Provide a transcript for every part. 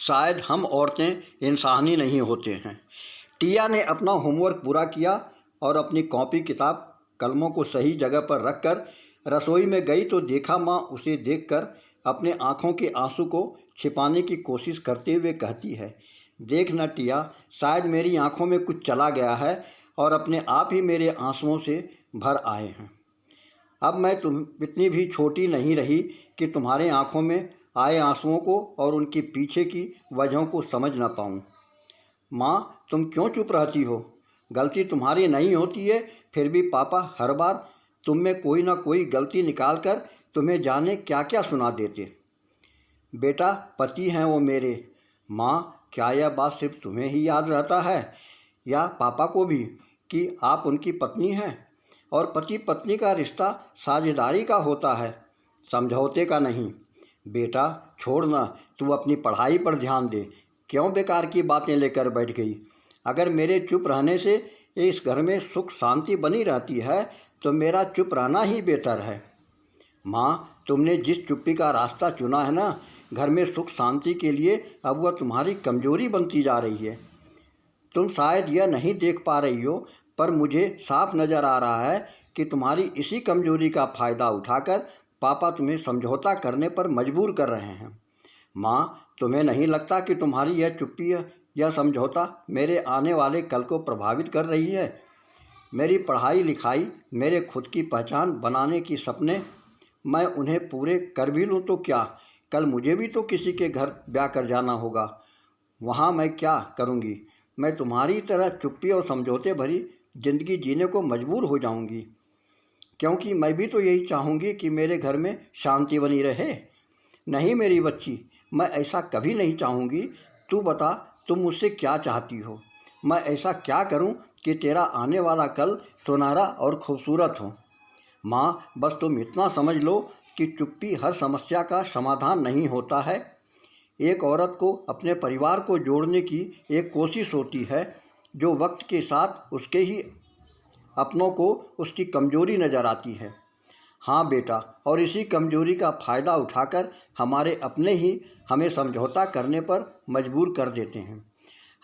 शायद हम औरतें इंसानी नहीं होते हैं। टिया ने अपना होमवर्क पूरा किया और अपनी कॉपी किताब कलमों को सही जगह पर रखकर रसोई में गई तो देखा माँ उसे देखकर अपने आँखों के आंसू को छिपाने की कोशिश करते हुए कहती है, देख न टिया, शायद मेरी आँखों में कुछ चला गया है और अपने आप ही मेरे आंसुओं से भर आए हैं। अब मैं तुम इतनी भी छोटी नहीं रही कि तुम्हारे आँखों में आए आंसुओं को और उनके पीछे की वजहों को समझ न पाऊँ। माँ, तुम क्यों चुप रहती हो? गलती तुम्हारी नहीं होती है, फिर भी पापा हर बार तुम में कोई ना कोई गलती निकाल कर तुम्हें जाने क्या क्या सुना देते। बेटा, पति हैं वो मेरे। माँ, क्या यह बात सिर्फ तुम्हें ही याद रहता है या पापा को भी कि आप उनकी पत्नी हैं? और पति पत्नी का रिश्ता साझेदारी का होता है, समझौते का नहीं। बेटा छोड़ ना, तू अपनी पढ़ाई पर ध्यान दे। क्यों बेकार की बातें लेकर बैठ गई? अगर मेरे चुप रहने से इस घर में सुख शांति बनी रहती है तो मेरा चुप रहना ही बेहतर है। माँ, तुमने जिस चुप्पी का रास्ता चुना है ना, घर में सुख शांति के लिए, अब वह तुम्हारी कमजोरी बनती जा रही है। तुम शायद यह नहीं देख पा रही हो, पर मुझे साफ नज़र आ रहा है कि तुम्हारी इसी कमजोरी का फ़ायदा उठाकर पापा तुम्हें समझौता करने पर मजबूर कर रहे हैं। माँ, तुम्हें नहीं लगता कि तुम्हारी यह चुप्पी, यह समझौता मेरे आने वाले कल को प्रभावित कर रही है? मेरी पढ़ाई लिखाई, मेरे खुद की पहचान बनाने की सपने, मैं उन्हें पूरे कर भी लूँ तो क्या, कल मुझे भी तो किसी के घर ब्याह कर जाना होगा। वहाँ मैं क्या करूँगी? मैं तुम्हारी तरह चुप्पी और समझौते भरी ज़िंदगी जीने को मजबूर हो जाऊँगी, क्योंकि मैं भी तो यही चाहूँगी कि मेरे घर में शांति बनी रहे। नहीं मेरी बच्ची, मैं ऐसा कभी नहीं चाहूँगी। तू बता, तुम मुझसे क्या चाहती हो? मैं ऐसा क्या करूँ कि तेरा आने वाला कल सुनहरा और खूबसूरत हो? माँ, बस तुम इतना समझ लो कि चुप्पी हर समस्या का समाधान नहीं होता है। एक औरत को अपने परिवार को जोड़ने की एक कोशिश होती है जो वक्त के साथ उसके ही अपनों को उसकी कमजोरी नज़र आती है। हाँ बेटा, और इसी कमजोरी का फ़ायदा उठाकर हमारे अपने ही हमें समझौता करने पर मजबूर कर देते हैं।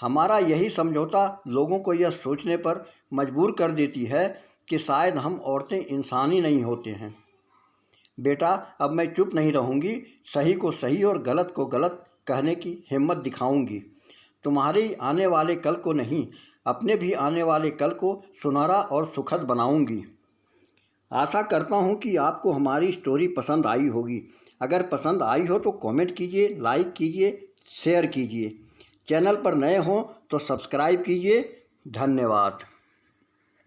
हमारा यही समझौता लोगों को यह सोचने पर मजबूर कर देती है कि शायद हम औरतें इंसानी नहीं होते हैं। बेटा, अब मैं चुप नहीं रहूँगी, सही को सही और गलत को गलत कहने की हिम्मत दिखाऊंगी। तुम्हारे आने वाले कल को नहीं, अपने भी आने वाले कल को सुनहरा और सुखद बनाऊंगी। आशा करता हूँ कि आपको हमारी स्टोरी पसंद आई होगी। अगर पसंद आई हो तो कमेंट कीजिए, लाइक कीजिए, शेयर कीजिए। चैनल पर नए हों तो सब्सक्राइब कीजिए। धन्यवाद।